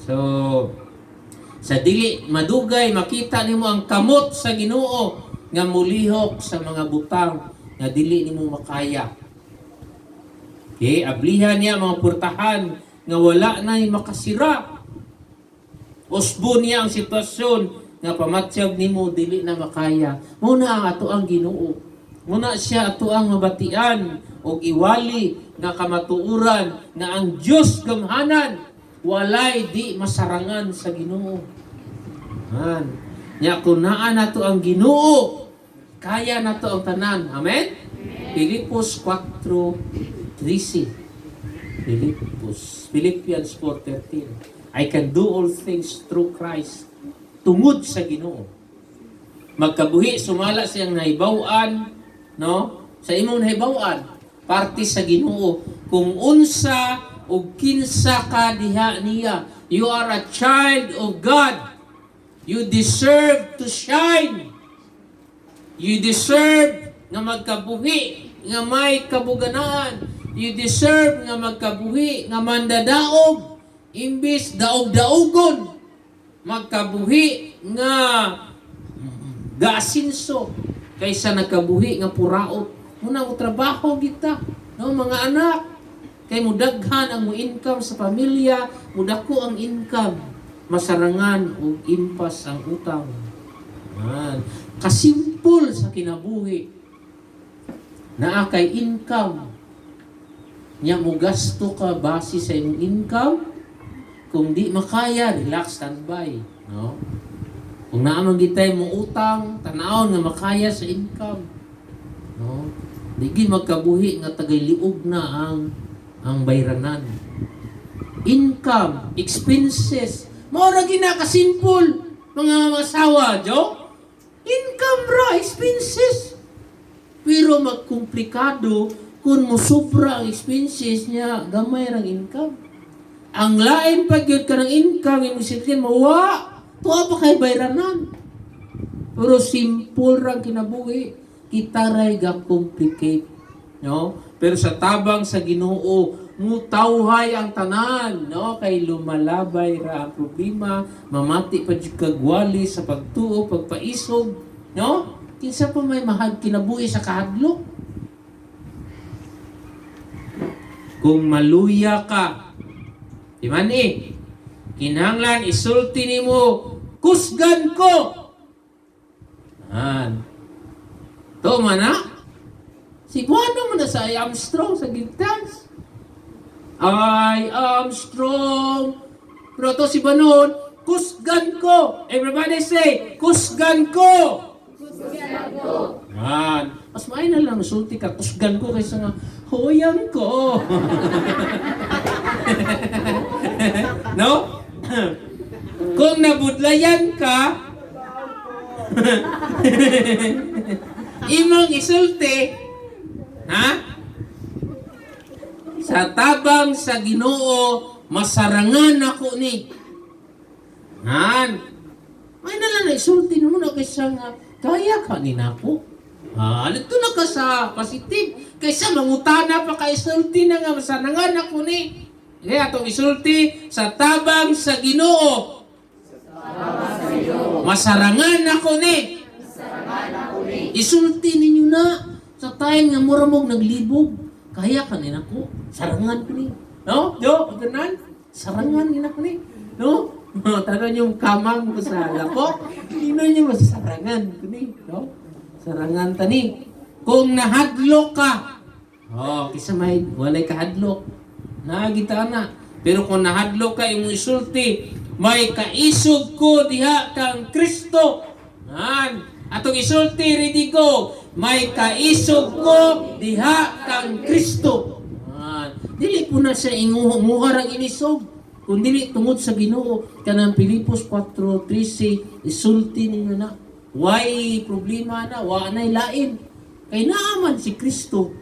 So, sa dili madugay makita nimo ang kamot sa Ginoo nga mulihok sa mga butang nga dili nimo makaya. Okay, ablihan niya mga purtahan nga wala na makasira. Usbon niya ang sitwasyon nga pamatyag nimo dili na makaya. Muna ang ato ang Ginoo. Muna siya ato ang mabatian o iwali nga kamatuuran nga ang Dios gamhanan walay di masarangan sa Ginoo. Man, nya kun naa nato ang Ginoo, kaya nato ang tanan. Amen. Filipos 4:13. Philippians 4:13. I can do all things through Christ. Tungod sa Ginoo. Magkabuhi sumala siyang nahibaw-an, no? Sa imong nahibaw-an, parte sa Ginoo. Kung unsa o kinsa ka diha niya, you are a child of God. You deserve to shine. You deserve nga magkabuhi, nga may kabuganaan. You deserve nga magkabuhi, nga mandadaog. Imbis daog-daogon, magkabuhi nga gaasinso kaysa nagkabuhi nga puraot. Muna mo trabaho kita, no mga anak. Kay mudaghan ang mo income sa pamilya, mudako ang income, masarangan o impas ang utang. Man, kasimpol sa kinabuhi. Naa kay income. Nya mo gasto ka base sa imong income. Kung di makaya, relax, standby. No? Kung naamang gitay mo utang, tanawon nga makaya sa income. No? Di magkabuhi nga tagay-liog na ang bayranan. Income, expenses, maura ginakasimple, mga masawa, Jo? Income ra, expenses. Pero magkomplikado kung musubra ang expenses niya, gamay rang income. Ang lain pag yun ka ng income, yung sitin mo, tuwa pa kay bayranan. Pero simple rang kinabuhi. Kita ray ga-complicate. No? Pero sa tabang sa Ginoo, mutawhay ang tanan. No? Kay lumalabay ra ang problema, mamati pa dyan kagwali sa pagtuo, pagpaisog. No? Kinsa pa may mahal kinabuhi sa kahadlok. Kung maluya ka, di man kinahanglan isulti nimo, kusgan ko. To man si Buano mo na sa I am strong sa gitans. I am strong. Pero to si Banon, kusgan ko. Everybody say, kusgan ko. Kusgan ko. Mas maay na lang sulti ka, kusgan ko kaysa nga, huyang ko. No? Kung nabudlayan ka, imong isulti, sa tabang sa Ginoo, masarangan ako ni. May na lang isulti mo na kaysa nga, kaya ka ni nako. Ito na ka sa positive. Kaysa mangutana pa ka isulti na nga, masarangan ako ni. Kaya itong isulti, sa tabang sa Ginoo. Masarangan ako ni. Isulti ninyo na sa time nga muramog naglibog. Kaya kanin ako. Sarangan ko ni. No? Jo, ganan? Sarangan din ako ni. No? Taga yung kamang ko sa lako. Hindi na nyo masasarangan ko ni. No? Sarangan tani. Kung nahadlok ka. Kisa may walay kahadlok. Nagita na. Pero kung nahadlok ka, imong isulti, may kaisog ko diha kang Kristo. Atong isulti, ready go. May kaisog ko diha kang Kristo. Dili po na siya muharang inisog. Kung dili tungod sa Ginoo, kanang Filipos 4:13, isulti ninyo na. Why problema na? Wa na'y lain. Kay naaman si Kristo.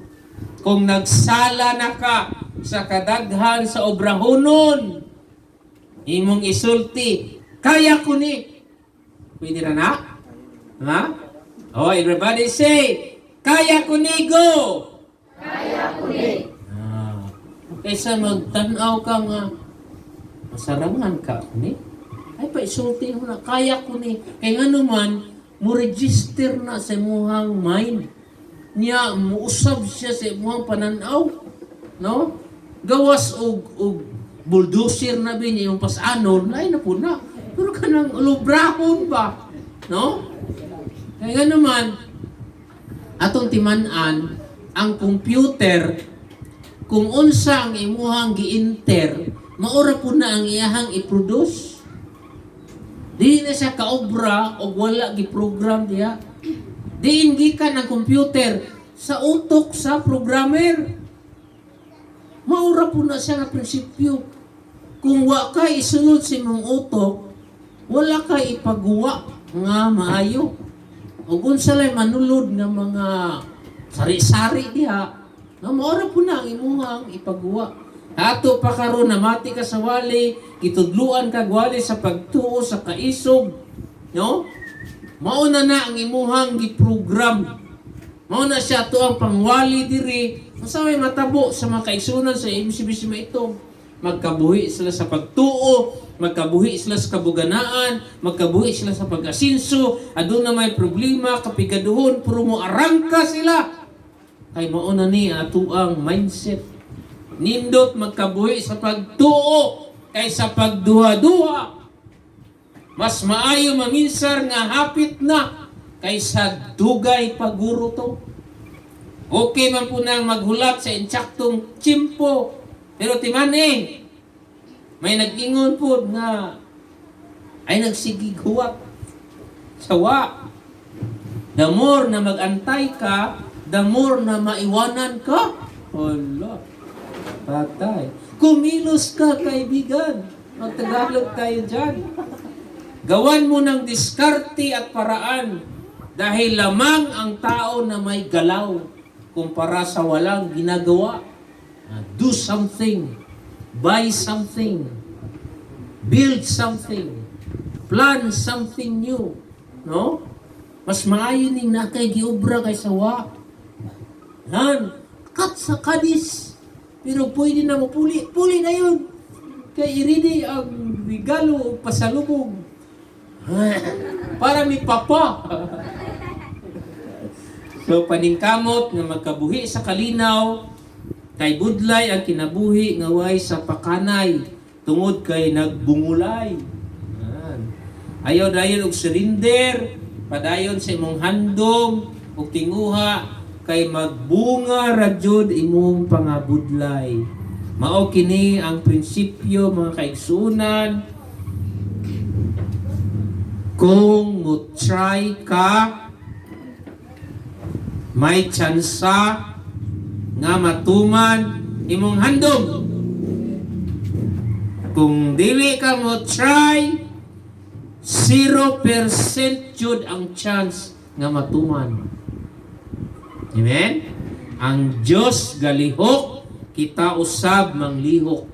Kung nagsala na ka sa kadaghan sa obrahonon, imong isulti, kaya ko ni. Pwede na? Everybody say, kaya ko ni, go! Kaya ko ni. Kaysa magtanaw ka nga, Masarangan ka ni. Ay paisulti mo na kaya ko ni. Kay ngano man mo register na sa imong mind. Niya muusab siya sa imong pananaw, no? Gawas og bulldozer na bin yung pasanon, ay na po na. Pero kanang lubrahon ba, no? Kaya naman atong timan-an ang computer kung unsa ang imuhang gi-enter, maura po na ang iyahang i-produce. Di na siya kaobra o wala gi-program diya. Diin gikan ang computer sa utok sa programmer. Maura po na siya nga prinsipyo. Kung wa ka isunod sa imong utok, wala ka ipagawa nga maayo. O kung salay manulod ng mga sari-sari diha, na maura po na ang imuhang ipagawa. Ato pa karon na mati ka sa wali, kitudluan ka wali sa pagtuo sa kaisog, no? Mauna na ang imuhang giprogram. Mauna siya to ang pangwali diri. Masaway matabo sa mga kaigsunan sa ibis-ibis ito. Magkabuhi sila sa pagtuo, magkabuhi sila sa kabuganaan, magkabuhi sila sa pag-asinso, aduna may problema, kapikaduhon, puro mo arangka sila. Kay mauna ni ato ang mindset. Nindot magkabuhi sa pagtuo kaysa pagduha-duha. Mas maayo maminsar nga hapit na kaysa dugay paguro to. Okay man po nang maghulat sa intsaktong tsimpo. Pero timaning, may nag-ingon po nga ay nagsigig huwat. Sawa. The more na mag-antay ka, the more na maiwanan ka. Hala. Patay. Kumilos ka, kaibigan. Magtagalog tayo dyan. Gawan mo ng diskarte at paraan dahil lamang ang tao na may galaw kumpara sa walang ginagawa. Do something. Buy something. Build something. Plan something new. No? Mas maayo ning nakay giobra kay sawa. Yan. Kat sa kadis. Pero pwede na mapuli. Puli na yun. Kaya iridi ang regalo o pasalubong. Para may papa. So paningkamot nga magkabuhi sa kalinaw, kay budlay ang kinabuhi nga way sa pakanay, tungod kay nagbungulay. Ayaw dayon og surrender, padayon sa imong handom ug tinguha, kay magbunga ra jud imong pangabudlay. Mao kini ang prinsipyo mga kaigsunan. Kung mo-try ka, may tsansa nga matuman imong handom. Kung dili ka mo-try, 0% jud ang chance nga matuman. Amen? Ang Diyos galihok, kita usab manglihok.